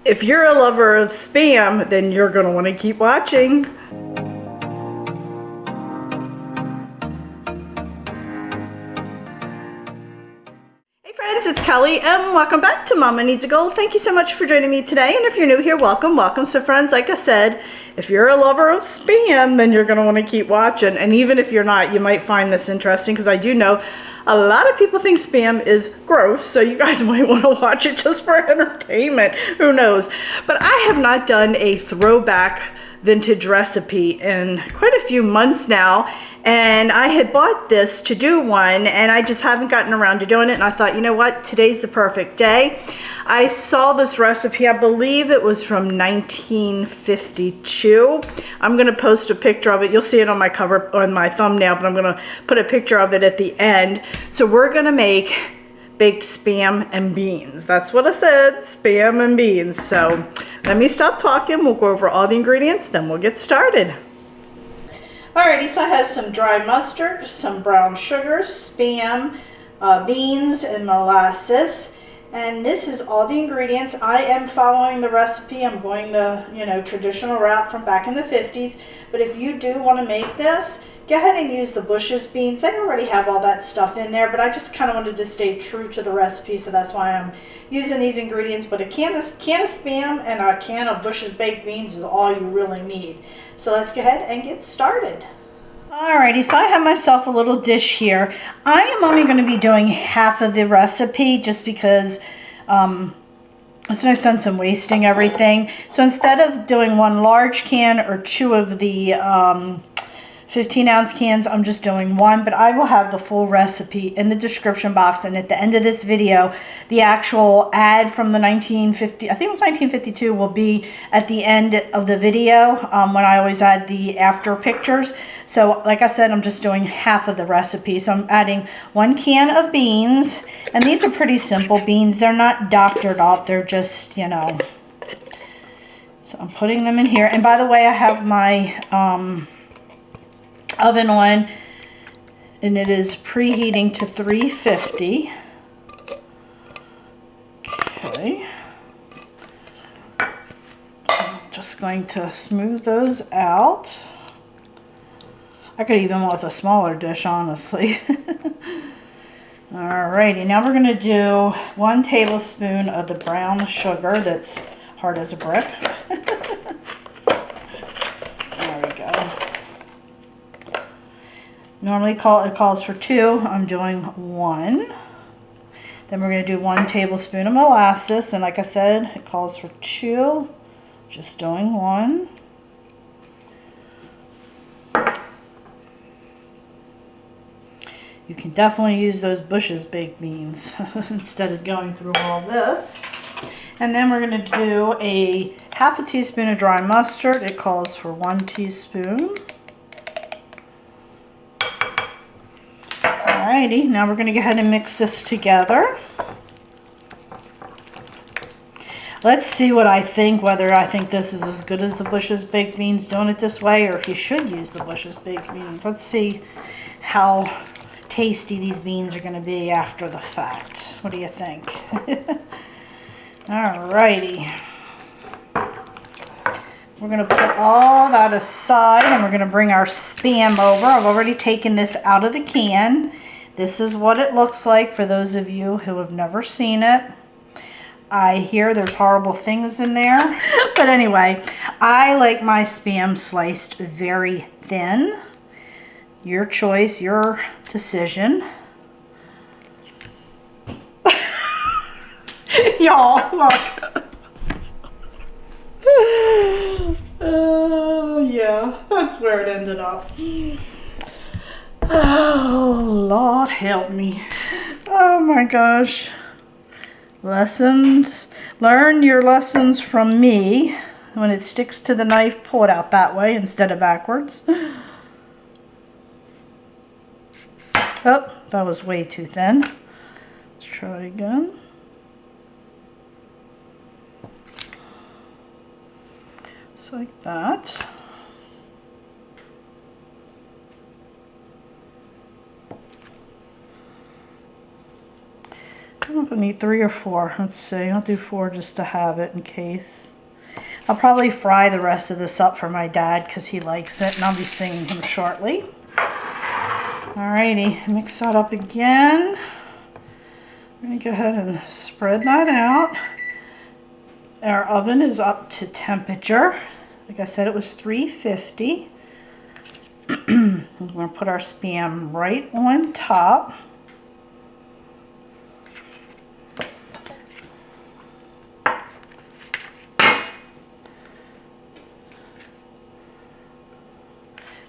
If you're a lover of Spam, then you're going to want to keep watching. Hey friends, it's Kelly and welcome back to Mama Needs a Goal. Thank you so much for joining me today, and if you're new here, welcome. So friends, like I said, if you're a lover of Spam, then you're going to want to keep watching, and even if you're not, you might find this interesting because I do know a lot of people think Spam is gross, so you guys might want to watch it just for entertainment. Who knows? But I have not done a throwback vintage recipe in quite a few months now, and I had bought this to do one and I just haven't gotten around to doing it, and I thought, you know what, today's the perfect day. I saw this recipe, I believe it was from 1952. I'm gonna post a picture of it. You'll see it on my cover, on my thumbnail, but I'm gonna put a picture of it at the end. So we're gonna make baked Spam and beans. That's what I said, Spam and beans. So let me stop talking. We'll go over all the ingredients, then we'll get started. Alrighty, so I have some dry mustard, some brown sugar, Spam, beans, and molasses. And this is all the ingredients. I am following the recipe. I'm going the, traditional route from back in the 50s. But if you do want to make this, go ahead and use the Bush's beans. They already have all that stuff in there, but I just kind of wanted to stay true to the recipe, so that's why I'm using these ingredients. But a can of Spam and a can of Bush's baked beans is all you really need. So let's go ahead and get started. Alrighty, so I have myself a little dish here. I am only going to be doing half of the recipe just because it's no sense in wasting everything. So instead of doing one large can or two of the 15-ounce cans, I'm just doing one, but I will have the full recipe in the description box, and at the end of this video, the actual ad from the 1950, I think it was 1952, will be at the end of the video when I always add the after pictures. So like I said, I'm just doing half of the recipe. So I'm adding 1 can of beans, and these are pretty simple beans. They're not doctored up, they're just, So I'm putting them in here, and by the way, I have my oven on, and it is preheating to 350. Okay. I'm just going to smooth those out. I could even with a smaller dish, honestly. Alrighty, now we're going to do 1 tablespoon of the brown sugar that's hard as a brick. Normally it calls for 2. I'm doing 1. Then we're going to do 1 tablespoon of molasses, and like I said, it calls for 2. Just doing 1. You can definitely use those Bush's baked beans instead of going through all this. And then we're going to do a half a teaspoon of dry mustard. It calls for 1 teaspoon. Alrighty, now we're going to go ahead and mix this together. Let's see what I think, whether I think this is as good as the Bush's baked beans doing it this way, or if you should use the Bush's baked beans. Let's see how tasty these beans are going to be after the fact. What do you think? Alrighty. We're going to put all that aside, and we're going to bring our Spam over. I've already taken this out of the can. This is what it looks like for those of you who have never seen it. I hear there's horrible things in there. But anyway, I like my Spam sliced very thin. Your choice, your decision. Y'all, look. Oh, yeah, that's where it ended up. Oh, Lord help me. Oh my gosh. Lessons. Learn your lessons from me. When it sticks to the knife, pull it out that way instead of backwards. Oh, that was way too thin. Let's try again. Just like that. I don't know if I need 3 or 4. Let's see. I'll do 4 just to have it in case. I'll probably fry the rest of this up for my dad because he likes it, and I'll be seeing him shortly. Alrighty, mix that up again. I'm going to go ahead and spread that out. Our oven is up to temperature. Like I said, it was 350. We're going to put our Spam right on top.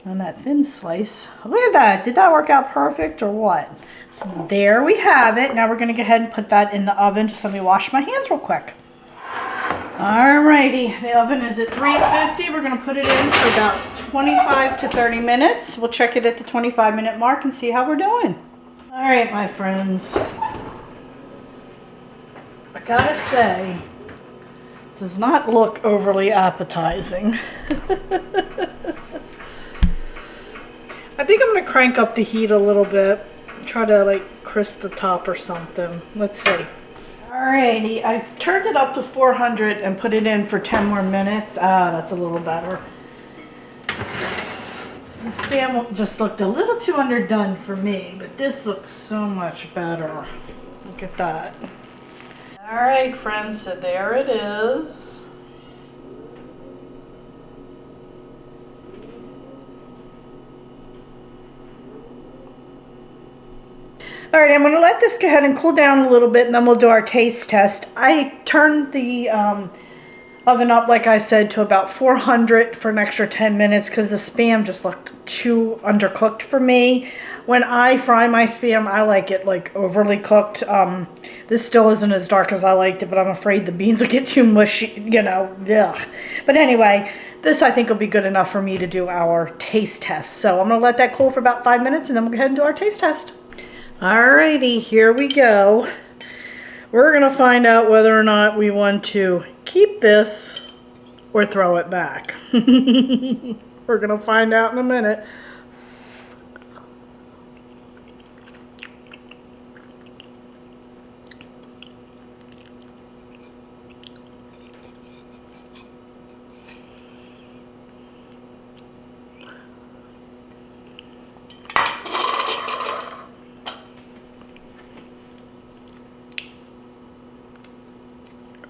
On that thin slice. Look at that. Did that work out perfect or what? So there we have it. Now we're going to go ahead and put that in the oven. Just let me wash my hands real quick. Alrighty, the oven is at 350. We're going to put it in for about 25 to 30 minutes. We'll check it at the 25-minute mark and see how we're doing. Alright, my friends. I gotta say, it does not look overly appetizing. I think I'm going to crank up the heat a little bit. Try to like crisp the top or something. Let's see. Alrighty, I turned it up to 400 and put it in for 10 more minutes. Ah, that's a little better. The Spam just looked a little too underdone for me, but this looks so much better. Look at that. Alright, friends, so there it is. All right, I'm going to let this go ahead and cool down a little bit, and then we'll do our taste test. I turned the oven up, like I said, to about 400 for an extra 10 minutes because the Spam just looked too undercooked for me. When I fry my Spam, I like it like overly cooked. This still isn't as dark as I liked it, but I'm afraid the beans will get too mushy, you know. Ugh. But anyway, this I think will be good enough for me to do our taste test. So I'm going to let that cool for about 5 minutes, and then we'll go ahead and do our taste test. Alrighty, here we go. We're going to find out whether or not we want to keep this or throw it back. We're going to find out in a minute.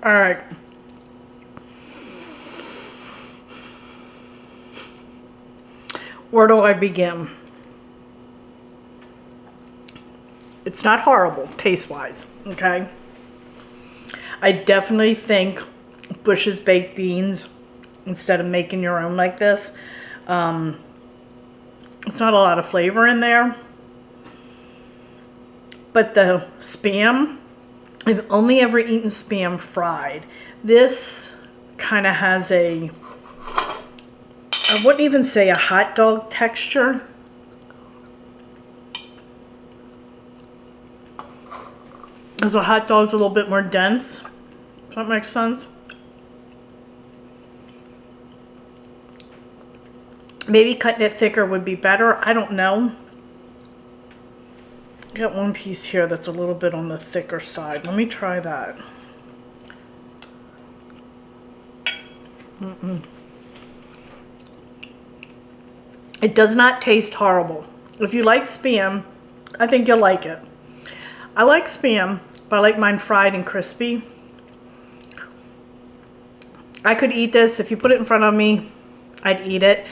All right. Where do I begin? It's not horrible taste-wise, okay? I definitely think Bush's baked beans, instead of making your own like this, it's not a lot of flavor in there. But the Spam, I've only ever eaten Spam fried. This kind of has a, I wouldn't even say a hot dog texture. Because a hot dog's a little bit more dense. Does that make sense? Maybe cutting it thicker would be better. I don't know. Got one piece here that's a little bit on the thicker side. Let me try that. It does not taste horrible. If you like Spam, I think you'll like it. I like Spam, but I like mine fried and crispy. I could eat this. If you put it in front of me, I'd eat it.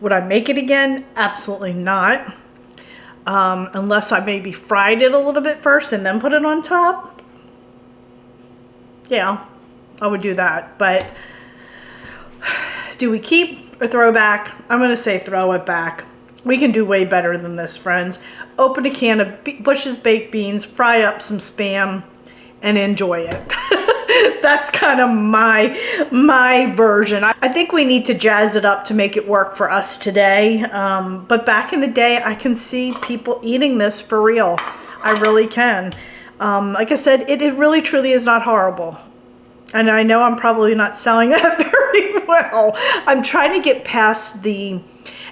Would I make it again? Absolutely not. Unless I maybe fried it a little bit first and then put it on top. Yeah, I would do that. But do we keep or throw back? I'm going to say throw it back. We can do way better than this, friends. Open a can of Bush's baked beans, fry up some Spam, and enjoy it. That's kind of my version. I think we need to jazz it up to make it work for us today. But back in the day, I can see people eating this for real. I really can. Like I said, it really truly is not horrible. And I know I'm probably not selling that very well. I'm trying to get past the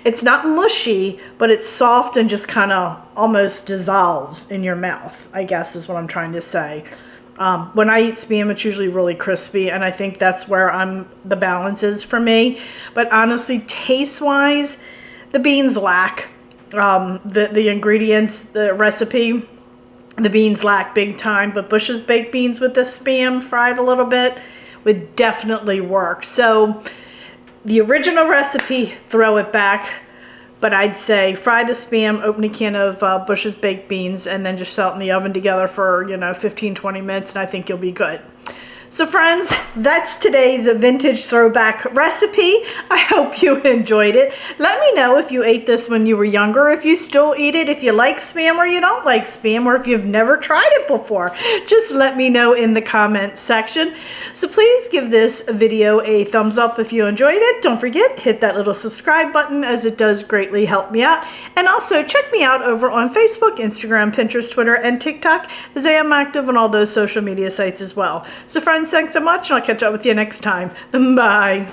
It's not mushy, but it's soft and just kind of almost dissolves in your mouth, I guess is what I'm trying to say. When I eat Spam, it's usually really crispy, and I think that's where the balance is for me. But honestly, taste-wise, the beans lack the ingredients, the recipe. The beans lack big time, but Bush's baked beans with the Spam fried a little bit would definitely work. So the original recipe, throw it back. But I'd say fry the Spam, open a can of Bush's baked beans, and then just set it in the oven together for, 15, 20 minutes, and I think you'll be good. So friends, that's today's vintage throwback recipe. I hope you enjoyed it. Let me know if you ate this when you were younger, if you still eat it, if you like Spam or you don't like Spam, or if you've never tried it before. Just let me know in the comment section. So please give this video a thumbs up if you enjoyed it. Don't forget, hit that little subscribe button, as it does greatly help me out. And also check me out over on Facebook, Instagram, Pinterest, Twitter, and TikTok, as I am active on all those social media sites as well. So friends, thanks so much, and I'll catch up with you next time. Bye.